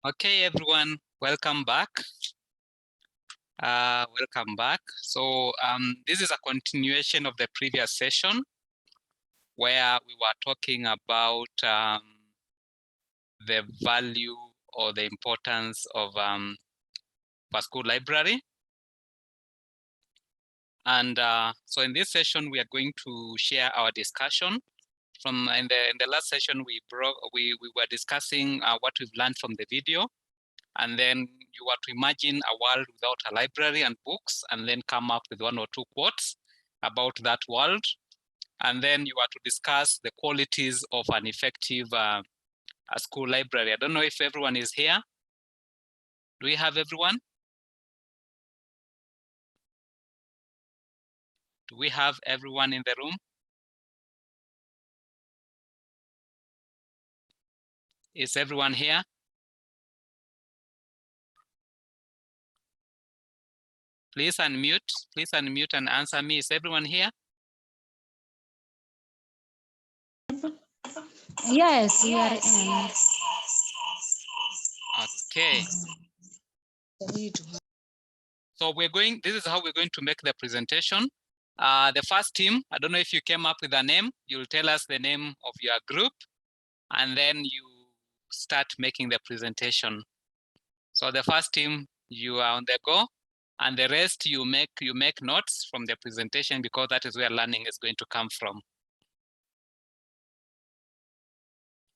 Okay, everyone, welcome back. Welcome back. So this is a continuation of the previous session where we were talking about the value or the importance of a school library. And so in this session, we are going to share our discussion. From in the last session, we were discussing what we've learned from the video. And then you are to imagine a world without a library and books, and then come up with 1 or 2 quotes about that world. And then you are to discuss the qualities of an effective school library. I don't know if everyone is here. Do we have everyone? Do we have everyone in the room? Is everyone here? Please unmute and answer me. Is everyone here? Yes, we are in. Okay. So this is how we're going to make the presentation. The first team, I don't know if you came up with a name, you'll tell us the name of your group, and then you start making the presentation. So the first team, you are on the go, and the rest you make notes from the presentation, because that is where learning is going to come from.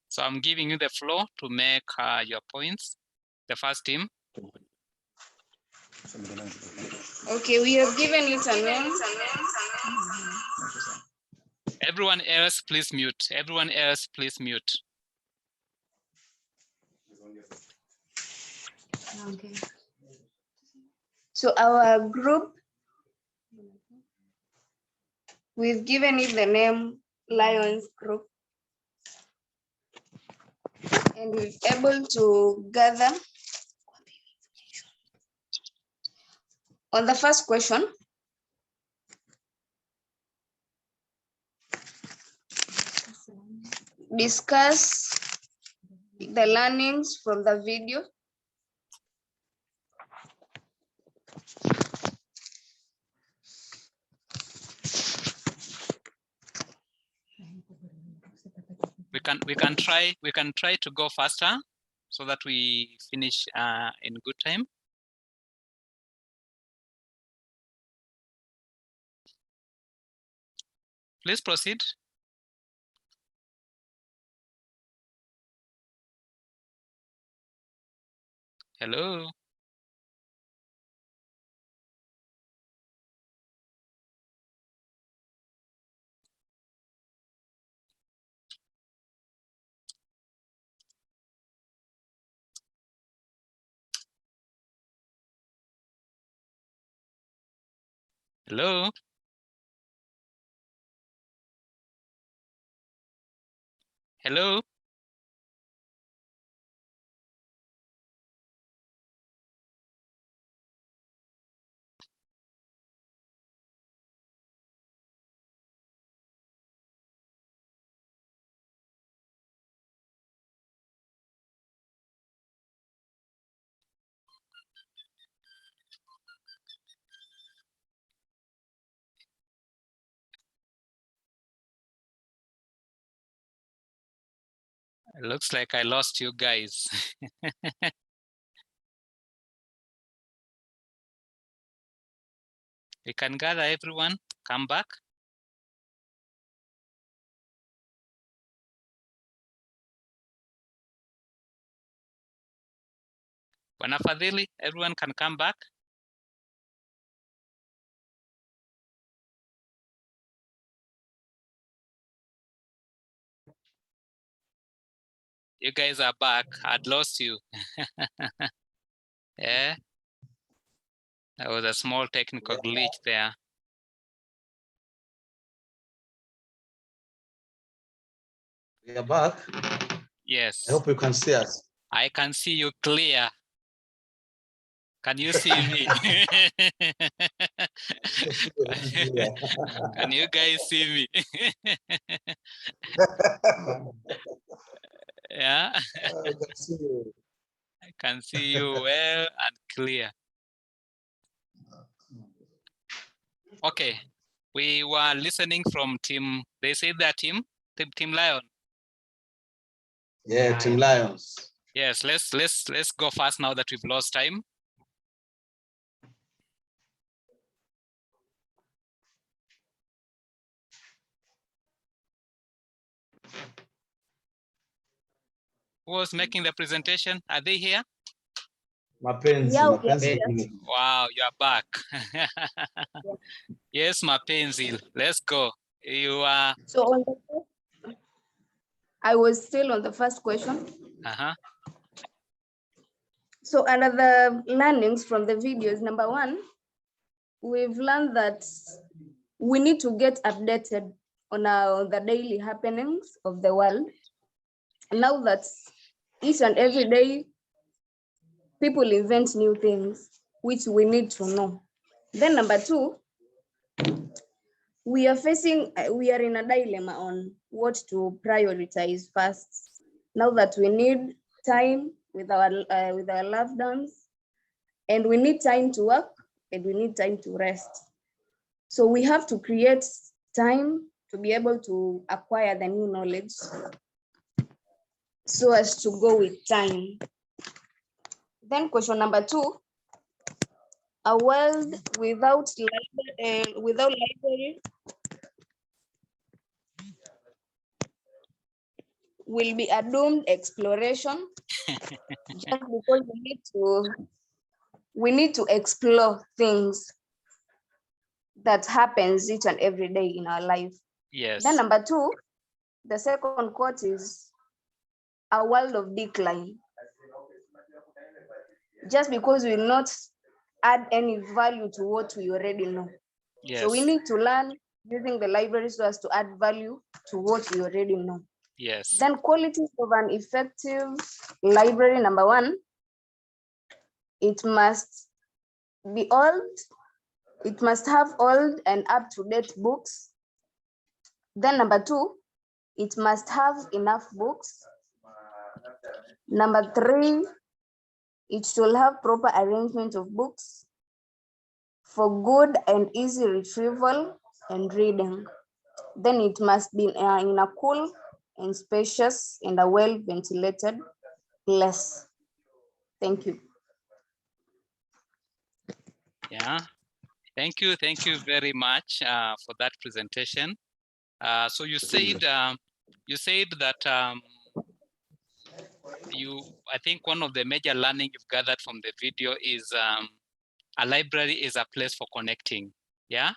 So I'm giving you the floor to make your points. The first team. Okay, we have given it a name. Everyone else, please mute. Everyone else, please mute. Okay. So our group, we've given it the name Lions Group. And we're able to gather. On the first question, discuss the learnings from the video. We can try to go faster so that we finish in good time. Please proceed. Hello. Hello. Hello. It looks like I lost you guys. We can gather everyone, come back. Wanafadhili, everyone can come back. You guys are back. I'd lost you. Yeah. There was a small technical glitch there. We are back. Yes. I hope you can see us. I can see you clear. Can you see me? Can you guys see me? Yeah, I can see you. I can see you well and clear. Okay, we were listening from team. They said that team Lion. Yeah, Team Lions. Yes, let's go fast now that we've lost time. Who was making the presentation? Are they here? Mapenzi, Yeah, we are Mapenzi here. Community. Wow, you are back. Yes, Mapenzi, let's go. You are. So on the first, I was still on the first question. So under the learnings from the videos, number one, we've learned that we need to get updated on the daily happenings of the world. Now that each and every day, people invent new things, which we need to know. Then number two, we are in a dilemma on what to prioritize first. Now that we need time with our loved ones, and we need time to work, and we need time to rest. So we have to create time to be able to acquire the new knowledge so as to go with time. Then question number two, a world without library will be a doomed exploration just because we need to explore things that happens each and every day in our life. Yes. Then number two, the second quote is a world of decline. Just because we will not add any value to what we already know. Yes. So we need to learn using the library so as to add value to what we already know. Yes. Then qualities of an effective library, number one, it must be old. It must have old and up-to-date books. Then number two, it must have enough books. Number three, it should have proper arrangement of books for good and easy retrieval and reading. Then it must be in a cool and spacious and a well-ventilated place. Thank you. Yeah, thank you very much for that presentation. So you said that I think one of the major learning you've gathered from the video is a library is a place for connecting. Yeah,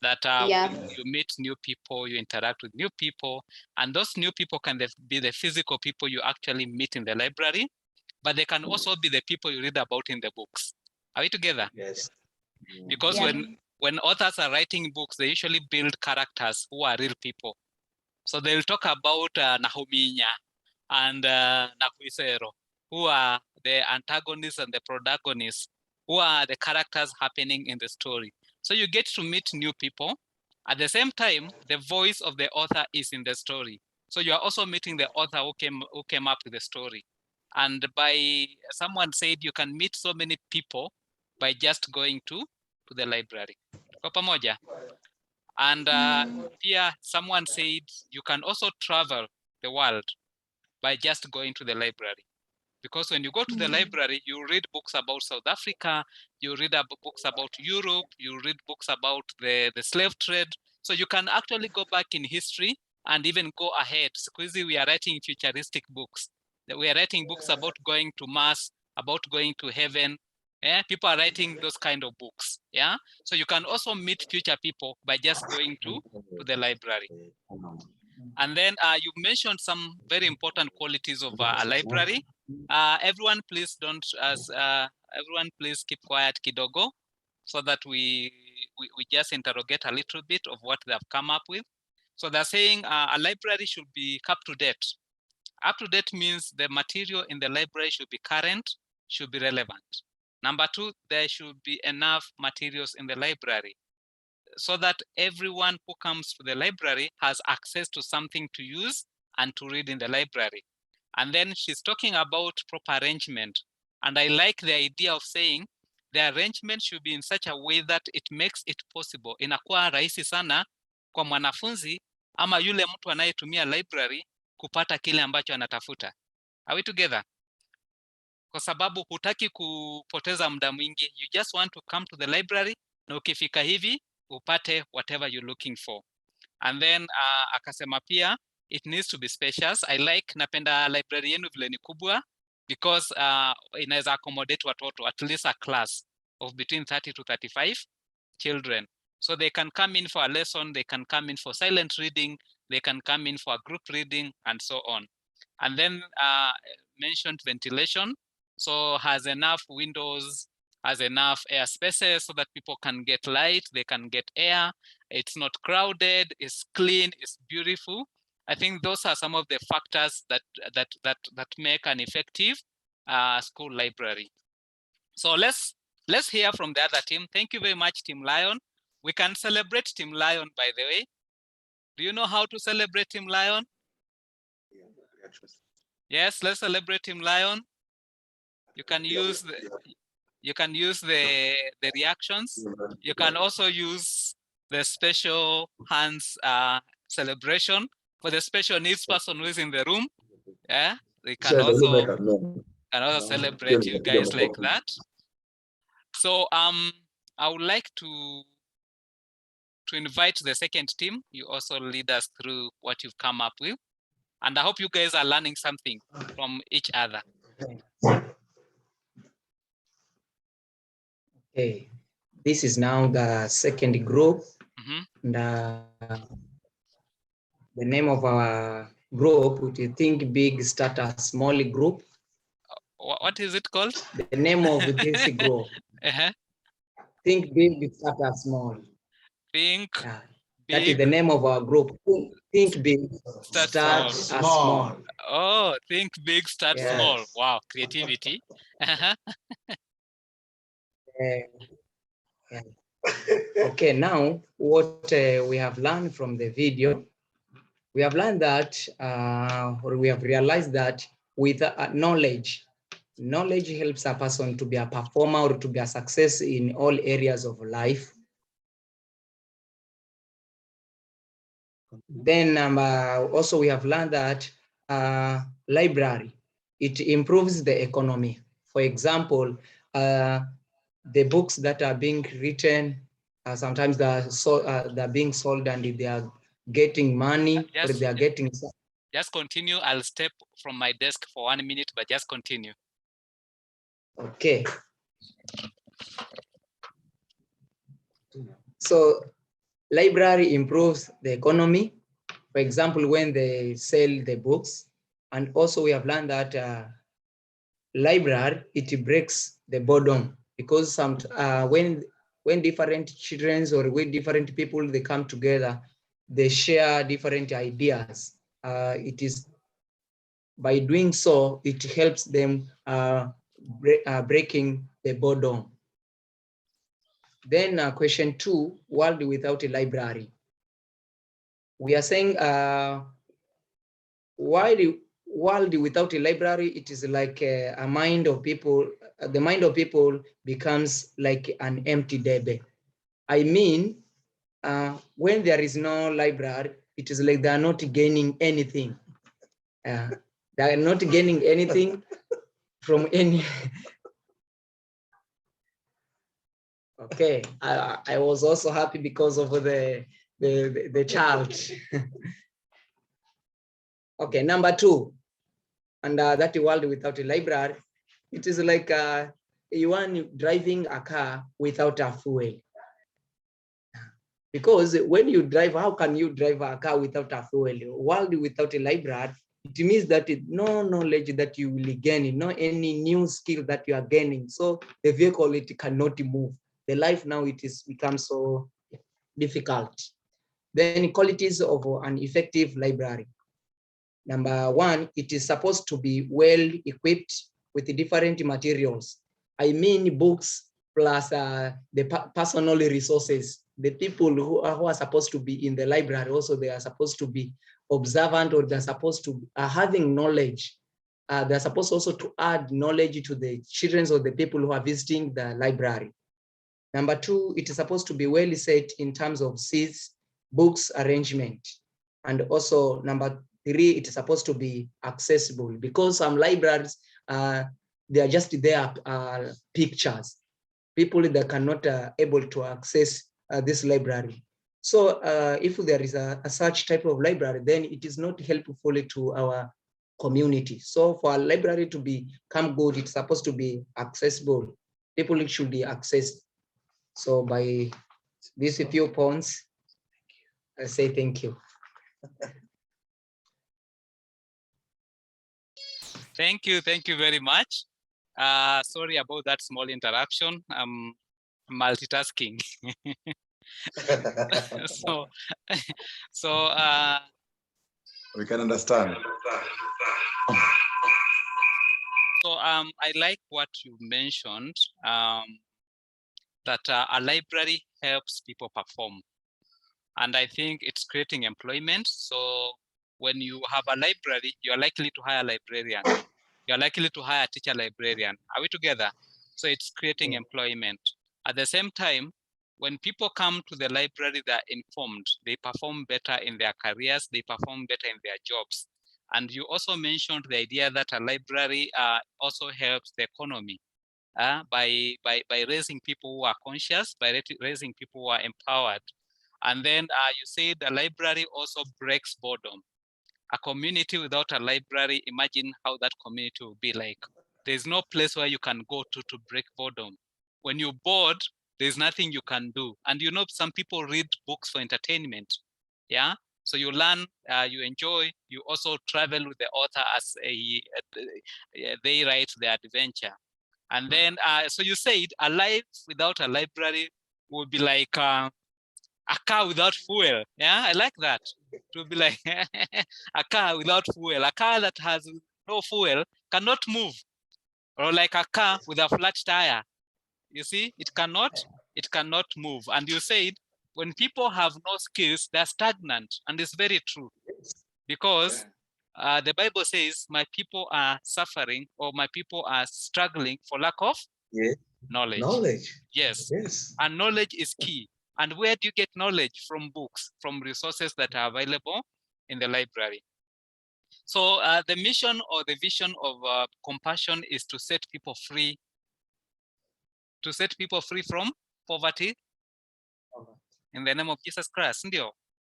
that Yeah. you meet new people, you interact with new people, and those new people can be the physical people you actually meet in the library, but they can also be the people you read about in the books. Are we together? Yes. Because Yeah. when authors are writing books, they usually build characters who are real people. So they'll talk about Nahuminya and Nahuisero, who are the antagonists and the protagonists, who are the characters happening in the story. So you get to meet new people. At the same time, the voice of the author is in the story. So you are also meeting the author who came up with the story. And someone said you can meet so many people by just going to the library. Kwa pamoja. And here someone said you can also travel the world by just going to the library. Because when you go to the library, you read books about South Africa, you read books about Europe, you read books about the slave trade. So you can actually go back in history and even go ahead. Squeezy, we are writing futuristic books. We are writing books about going to Mars, about going to heaven. Yeah, people are writing those kind of books. Yeah, so you can also meet future people by just going to the library. And then you mentioned some very important qualities of a library. Everyone, please everyone, please keep quiet, kidogo, so that we just interrogate a little bit of what they have come up with. So they're saying a library should be up to date. Up to date means the material in the library should be current, should be relevant. Number two, there should be enough materials in the library so that everyone who comes to the library has access to something to use and to read in the library. And then she's talking about proper arrangement. And I like the idea of saying the arrangement should be in such a way that it makes it possible. Inakuwa rahisi sana kwa mwanafunzi ama yule mtu anayetumia library kupata kile ambacho anatafuta. Are we together? Kwa sababu hutaki kupoteza muda mwingi. You just want to come to the library na ukifika hivi upate whatever you're looking for. And then akasema pia it needs to be spacious. I like, napenda library yenu vile ni kubwa because inaweza accommodate watoto, at least a class of between 30 to 35 children. So they can come in for a lesson, they can come in for silent reading, they can come in for a group reading and so on. And then mentioned ventilation. So has enough windows, has enough air spaces so that people can get light, they can get air. It's not crowded, it's clean, it's beautiful. I think those are some of the factors that make an effective school library. So let's hear from the other team. Thank you very much, Team Lion. We can celebrate Team Lion, by the way. Do you know how to celebrate Team Lion? Yes, let's celebrate Team Lion. You can use the reactions. You can also use the special hands celebration for the special needs person who is in the room. Yeah, they can also celebrate you guys like that. So I would like to invite the second team. You also lead us through what you've come up with. And I hope you guys are learning something from each other. Okay, this is now the second group. Mm-hmm. And the name of our group, would you think big, start a small group? What is it called? The name of this group. Think big, start a small. Think that big. is the name of our group. Think big, start small. Oh, think big, start Yes. small. Wow, creativity. Okay, now what we have learned from the video, we have learned that, or we have realized that with knowledge helps a person to be a performer or to be a success in all areas of life. Then also we have learned that library, it improves the economy. For example, the books that are being written, sometimes they're being sold and they are getting money, or they are getting. Just continue. I'll step from my desk for 1 minute, but just continue. Okay. So library improves the economy. For example, when they sell the books, and also we have learned that library, it breaks the boredom, because when different children or when different people, they come together, they share different ideas. It is by doing so, it helps them breaking the boredom. Then question 2, world without a library. We are saying world without a library, it is like a mind of people, the mind of people becomes like an empty debe. I mean, when there is no library, it is like they are not gaining anything. They are not gaining anything from any. Okay, I was also happy because of the child. Okay, number 2, and that world without a library, it is like you are driving a car without a fuel. Because when you drive, how can you drive a car without a fuel? World without a library, it means that no knowledge that you will gain, no any new skill that you are gaining. So the vehicle, it cannot move. The life now, it is become so difficult. Then qualities of an effective library. Number 1, it is supposed to be well equipped with different materials. I mean books plus the personal resources. The people who are supposed to be in the library also, they are supposed to be observant, or they're supposed to be having knowledge they're supposed also to add knowledge to the children or the people who are visiting the library. Number two, it is supposed to be well set in terms of seats, books arrangement. And also number three, it is supposed to be accessible, because some libraries, they are just there pictures. People that cannot able to access this library. So if there is a such type of library, then it is not helpful to our community. So for a library to become good, it's supposed to be accessible. People should be accessed. So by these few points, I say thank you. Thank you very much. Sorry about that small interruption. Multitasking. so we can understand. So I like what you mentioned, that a library helps people perform. And I think it's creating employment. So when you have a library, you're likely to hire a librarian. You're likely to hire a teacher librarian. Are we together? So it's creating employment. At the same time, when people come to the library, they're informed. They perform better in their careers. They perform better in their jobs. And you also mentioned the idea that a library also helps the economy by raising people who are conscious, by raising people who are empowered. And then you said the library also breaks boredom. A community without a library, imagine how that community will be like. There's no place where you can go to break boredom. When you're bored, there's nothing you can do. And you know, some people read books for entertainment. Yeah. So you learn, you enjoy, you also travel with the author as they write their adventure. And then, so you said a life without a library would be like a car without fuel. Yeah, I like that. It would be like a car without fuel. A car that has no fuel cannot move. Or like a car with a flat tire. You see, it cannot move. And you said, when people have no skills, they're stagnant. And it's very true. Because the Bible says, my people are suffering, or my people are struggling for lack of knowledge. Knowledge. Yes. Yes. And knowledge is key. And where do you get knowledge? From books, from resources that are available in the library. So the mission or the vision of compassion is to set people free. To set people free from poverty in the name of Jesus Christ.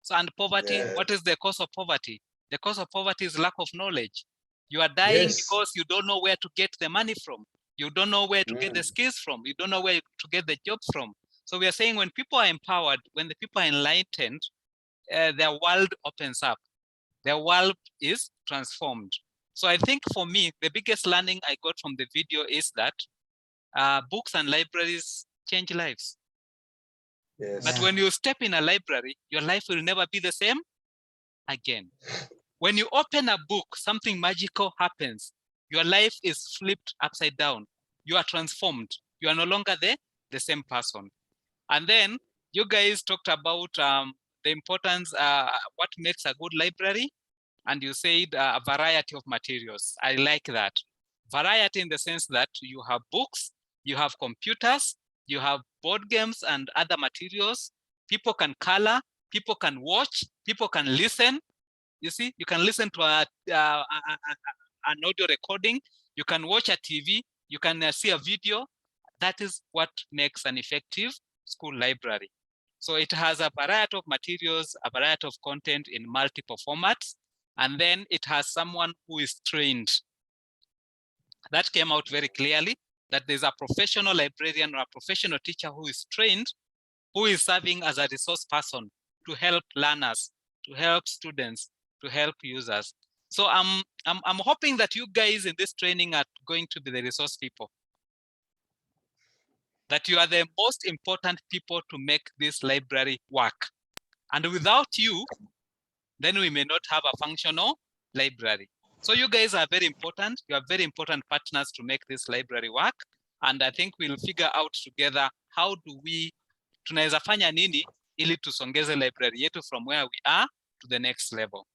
So, and poverty, what is the cause of poverty? The cause of poverty is lack of knowledge. You are dying because you don't know where to get the money from. You don't know where to get the skills from. You don't know where to get the jobs from. So we are saying when people are empowered, when the people are enlightened, their world opens up. Their world is transformed. So I think for me, the biggest learning I got from the video is that books and libraries change lives. Yes. But when you step in a library, your life will never be the same again. When you open a book, something magical happens. Your life is flipped upside down. You are transformed. You are no longer the same person. And then you guys talked about the importance, what makes a good library. And you said a variety of materials. I like that. Variety in the sense that you have books, you have computers, you have board games and other materials. People can color, people can watch, people can listen. You see, you can listen to an audio recording, you can watch a TV, you can see a video. That is what makes an effective school library. So it has a variety of materials, a variety of content in multiple formats, and then it has someone who is trained. That came out very clearly, that there's a professional librarian or a professional teacher who is trained, who is serving as a resource person to help learners, to help students, to help users. So I'm hoping that you guys in this training are going to be the resource people. That you are the most important people to make this library work. And without you, then we may not have a functional library. So you guys are very important. You are very important partners to make this library work. And I think we'll figure out together how do we, tunaweza fanya nini ili tusongeze library yetu from where we are to the next level.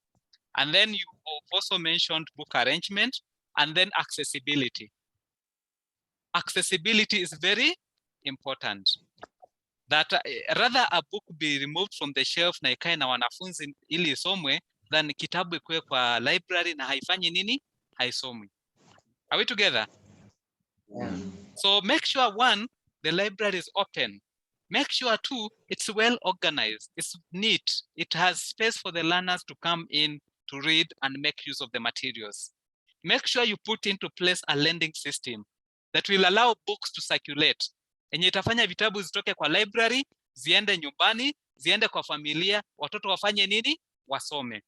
And then you also mentioned book arrangement. And then accessibility. Accessibility is very important. That rather a book be removed from the shelf na ikae na wanafunzi ili isomwe than kitabu ikuwe kwa library na haifanyi nini? Haisomwi. Are we together? Yeah. So make sure one, the library is open. Make sure two, it's well organized, it's neat. It has space for the learners to come in to read and make use of the materials. Make sure you put into place a lending system that will allow books to circulate. Enye itafanya vitabu zitoke kwa library, ziende nyumbani, ziende kwa familia, watoto wafanye nini? Wasome.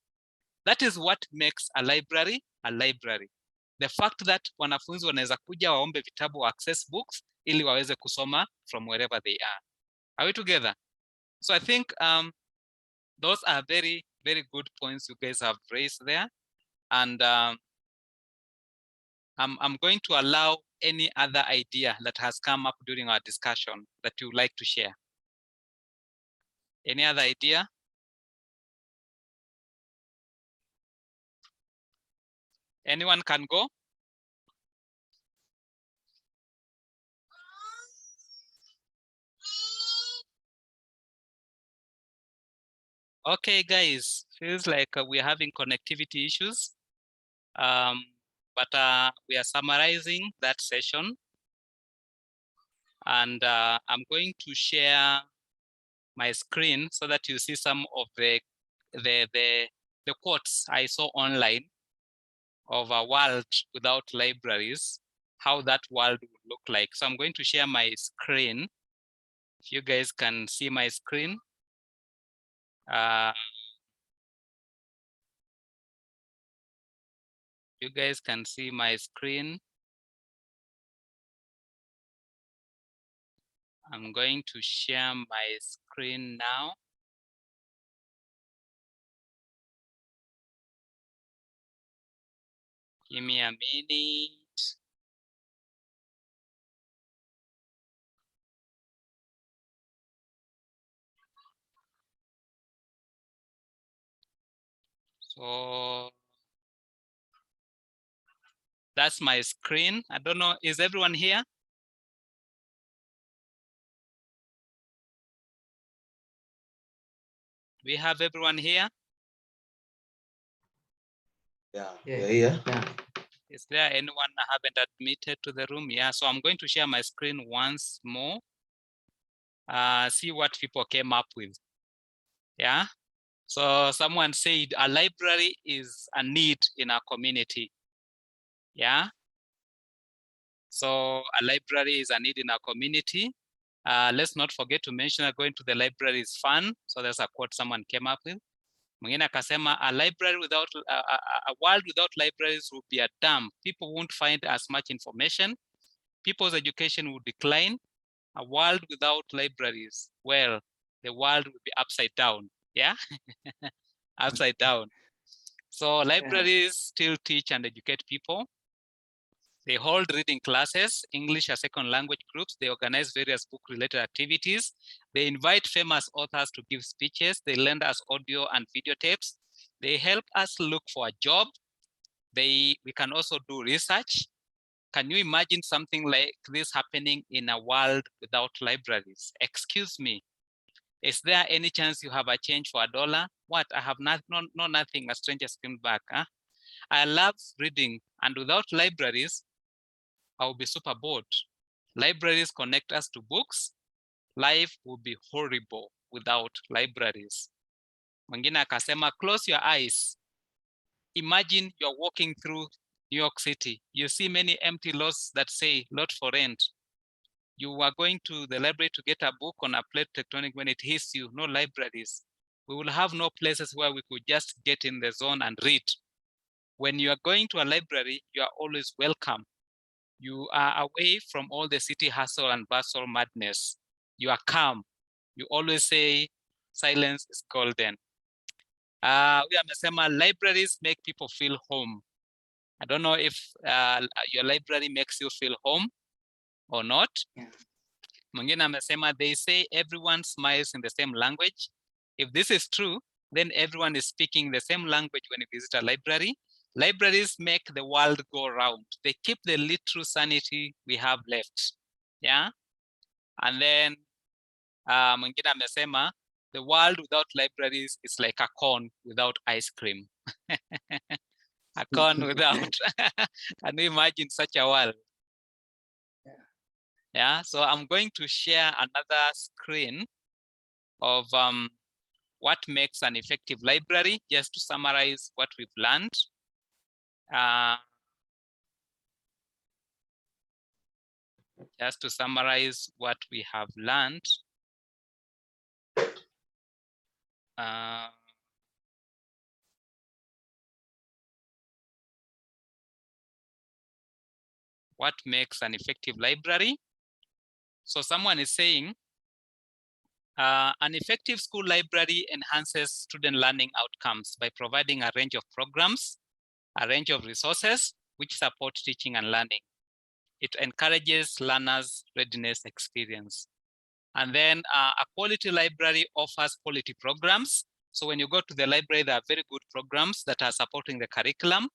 That is what makes a library a library. The fact that wanafunzi wanaweza kuja waombe vitabu wa access books ili waweze kusoma from wherever they are. Are we together? So I think those are very, very good points you guys have raised there. And I'm going to allow any other idea that has come up during our discussion that you would like to share. Any other idea? Anyone can go? Okay, guys, feels like we're having connectivity issues. But we are summarizing that session. And I'm going to share my screen so that you see some of the quotes I saw online of a world without libraries, how that world would look like. So I'm going to share my screen. If you guys can see my screen. You guys can see my screen. I'm going to share my screen now. Give me a minute. So that's my screen. I don't know, is everyone here? We have everyone here? Yeah. Yeah. Yeah. Yeah. Is there anyone I haven't admitted to the room? Yeah, so I'm going to share my screen once more. See what people came up with. Yeah, so someone said a library is a need in our community. Yeah, so a library is a need in our community. Let's not forget to mention that going to the library is fun. So there's a quote someone came up with. Mwingine akasema, a library without a world without libraries would be a dump. People won't find as much information. People's education would decline. A world without libraries, well, the world would be upside down. Yeah, upside down. So libraries still teach and educate people. They hold reading classes, English as second language groups. They organize various book-related activities. They invite famous authors to give speeches. They lend us audio and video tapes. They help us look for a job. We can also do research. Can you imagine something like this happening in a world without libraries? Excuse me. Is there any chance you have a change for $1? What? I have nothing. A stranger came back. Huh? I love reading, and without libraries, I will be super bored. Libraries connect us to books. Life would be horrible without libraries. Mwingine akasema, close your eyes. Imagine you're walking through New York City. You see many empty lots that say lot for rent. You are going to the library to get a book on a plate tectonic when it hits you, no libraries. We will have no places where we could just get in the zone and read. When you are going to a library, you are always welcome. You are away from all the city hustle and bustle madness. You are calm. You always say silence is golden. We amesema libraries make people feel home. I don't know if your library makes you feel home or not. Mwingine amesema they say everyone smiles in the same language. If this is true, then everyone is speaking the same language when you visit a library. Libraries make the world go round. They keep the little sanity we have left. Yeah. And then mwingine amesema, the world without libraries is like a cone without ice cream. A cone without. Can you imagine such a world? Yeah, so I'm going to share another screen of what makes an effective library, just to summarize what we've learned. Just to summarize what we have learned. What makes an effective library? So someone is saying, an effective school library enhances student learning outcomes by providing a range of programs, a range of resources which support teaching and learning. It encourages learners' readiness experience. And then a quality library offers quality programs. So when you go to the library, there are very good programs that are supporting the curriculum.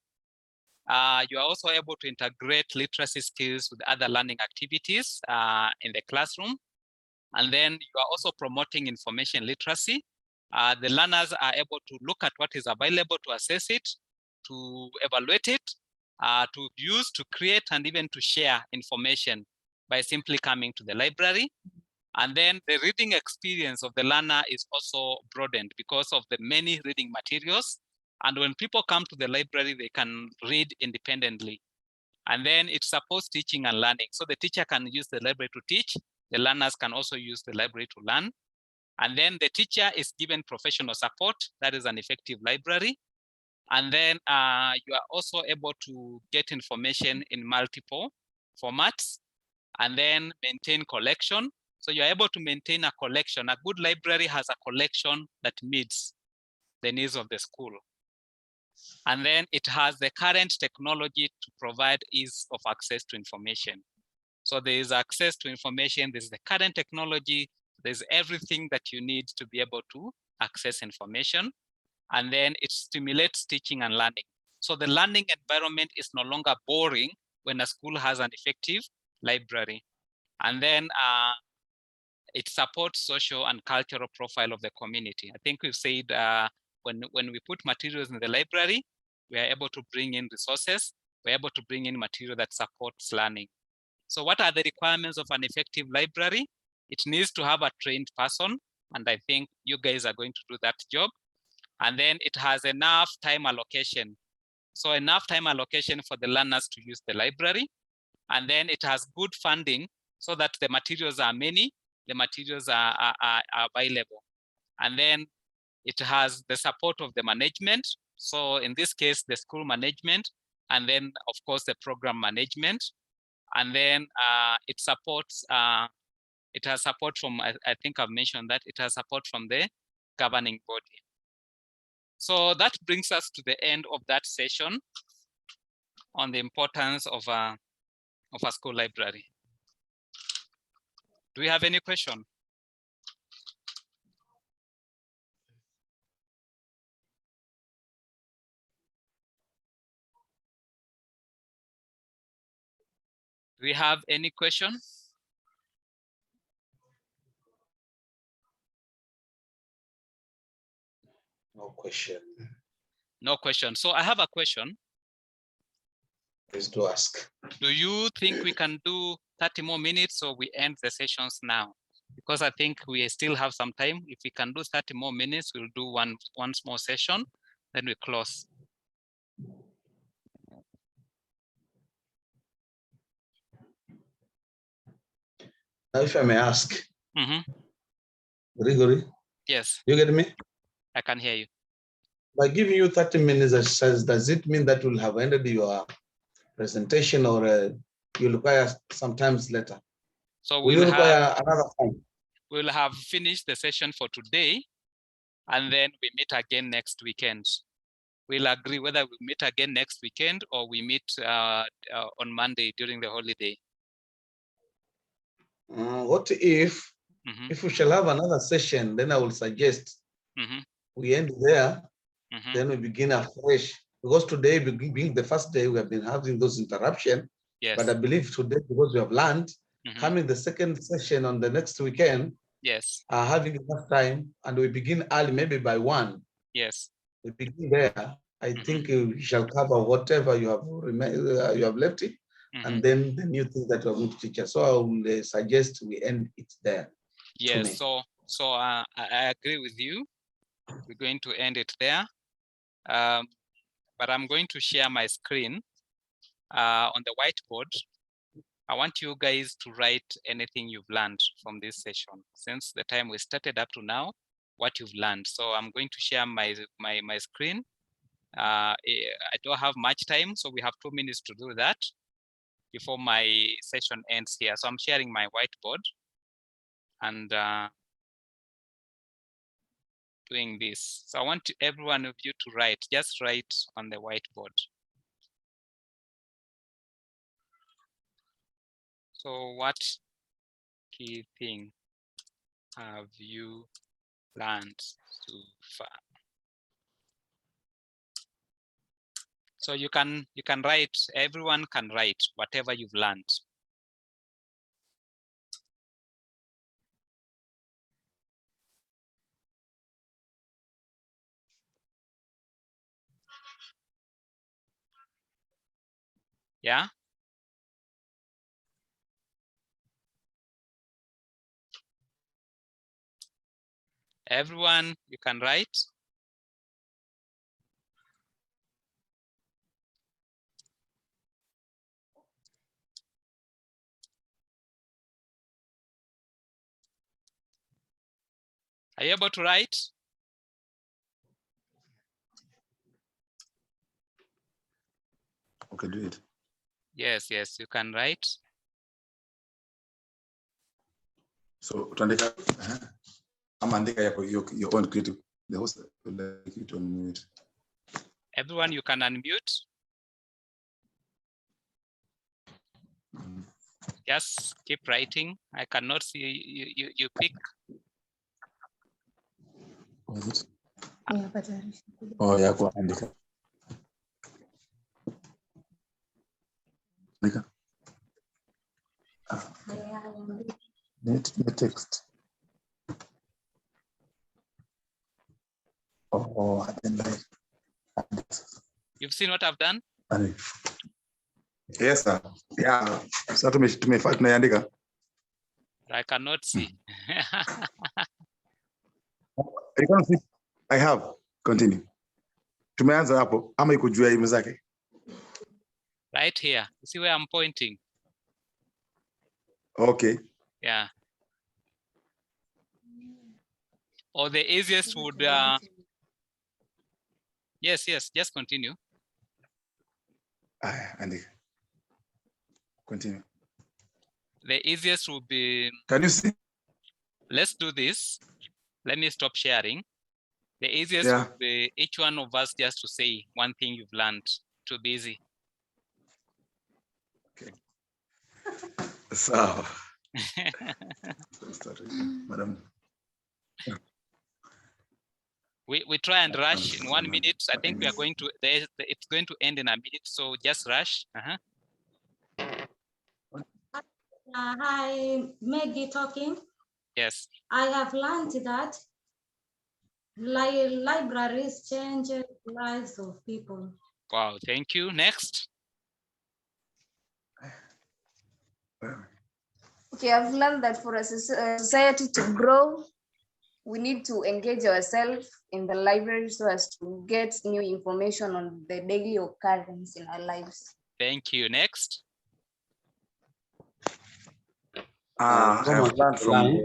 You are also able to integrate literacy skills with other learning activities in the classroom. And then you are also promoting information literacy. The learners are able to look at what is available, to assess it, to evaluate it, to use, to create, and even to share information by simply coming to the library. And then the reading experience of the learner is also broadened because of the many reading materials. And when people come to the library, they can read independently. And then it supports teaching and learning. So the teacher can use the library to teach. The learners can also use the library to learn. And then the teacher is given professional support. That is an effective library. And then you are also able to get information in multiple formats and then maintain collection. So you're able to maintain a collection. A good library has a collection that meets the needs of the school. And then it has the current technology to provide ease of access to information. So there is access to information, there's the current technology, there's everything that you need to be able to access information. And then it stimulates teaching and learning. So the learning environment is no longer boring when a school has an effective library. And then it supports social and cultural profile of the community. I think we've said when we put materials in the library, we are able to bring in resources, we're able to bring in material that supports learning. So what are the requirements of an effective library? It needs to have a trained person, and I think you guys are going to do that job. And then it has enough time allocation. So enough time allocation for the learners to use the library. And then it has good funding so that the materials are many, the materials are available. And then it has the support of the management. So in this case, the school management, and then of course the program management. And then it supports, it has support from, I think I've mentioned that, it has support from the governing body. So that brings us to the end of that session on the importance of a school library. Do we have any question? Do we have any question? No question. No question. So I have a question. Please do ask. Do you think we can do 30 more minutes or we end the sessions now? Because I think we still have some time. If we can do 30 more minutes, we'll do one small session, then we close. Now, if I may ask, Gregory, Yes, you get me? I can hear you. By giving you 30 minutes exercise, does it mean that you'll have ended your presentation, or you require sometimes later? So Will you require another time? We'll have finished the session for today, and then we meet again next weekend. We'll agree whether we meet again next weekend or we meet on Monday during the holiday. What if we shall have another session, then I will suggest we end there, then we begin afresh because today being the first day, we have been having those interruptions. Yes. But I believe today, because we have learned, Mhm. coming the second session on the next weekend, Yes. having enough time, and we begin early, maybe by 1. Yes. We begin there. I think we shall cover whatever you have left it, Mhm. and then the new thing that we are going to teach us. So I will suggest we end it there. Yes. me. So I agree with you. We're going to end it there. But I'm going to share my screen on the whiteboard. I want you guys to write anything you've learned from this session since the time we started up to now, what you've learned. So I'm going to share my screen. I don't have much time, so we have 2 minutes to do that before my session ends here. So I'm sharing my whiteboard and doing this. So I want every one of you to write, just write on the whiteboard. So what key thing have you learned so far? So you can write, everyone can write whatever you've learned. Yeah. Everyone, you can write. Are you able to write? Okay, do it. Yes, yes, you can write. So tuandika, ama andika yako your own creative. The host will like you to unmute. Everyone, you can unmute. Just keep writing. I cannot see you pick. What is it? Oh, yako andika. Andika. Net text. Oh, I didn't like. You've seen what I've done? Yes, sir. Yeah. Sasa tumeandika. I cannot see. You can't see. I have. Continue. Tumeanza hapo ama iko juu ya email zake. Right here. You see where I'm pointing? Okay. Yeah. Or the easiest would yes, just continue. Andika. Continue. The easiest would be, Can you see? let's do this. Let me stop sharing. The easiest Yeah. would be each one of us just to say one thing you've learned. Too busy. Okay. So, Madam. We try and rush in 1 minute. I think we are going to, it's going to end in a minute. So just rush. Hi, Maggie talking. Yes. I have learned that libraries change the lives of people. Wow, thank you. Next. Okay, I've learned that for a society to grow, we need to engage ourselves in the library so as to get new information on the daily occurrence in our lives. Thank you. Next. I have learned from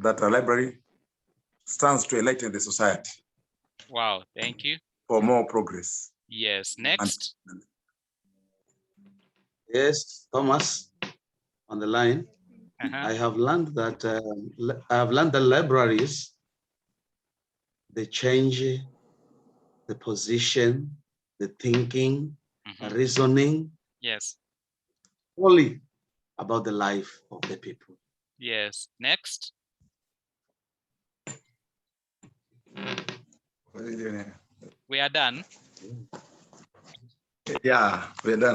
that a library stands to enlighten the society. Wow, thank you. For more progress. Yes, next. Yes, Thomas, on the line. I have learned that libraries, they change the position, the thinking, reasoning. Yes. Only about the life of the people. Yes. Next. We are done. Yeah, we're done.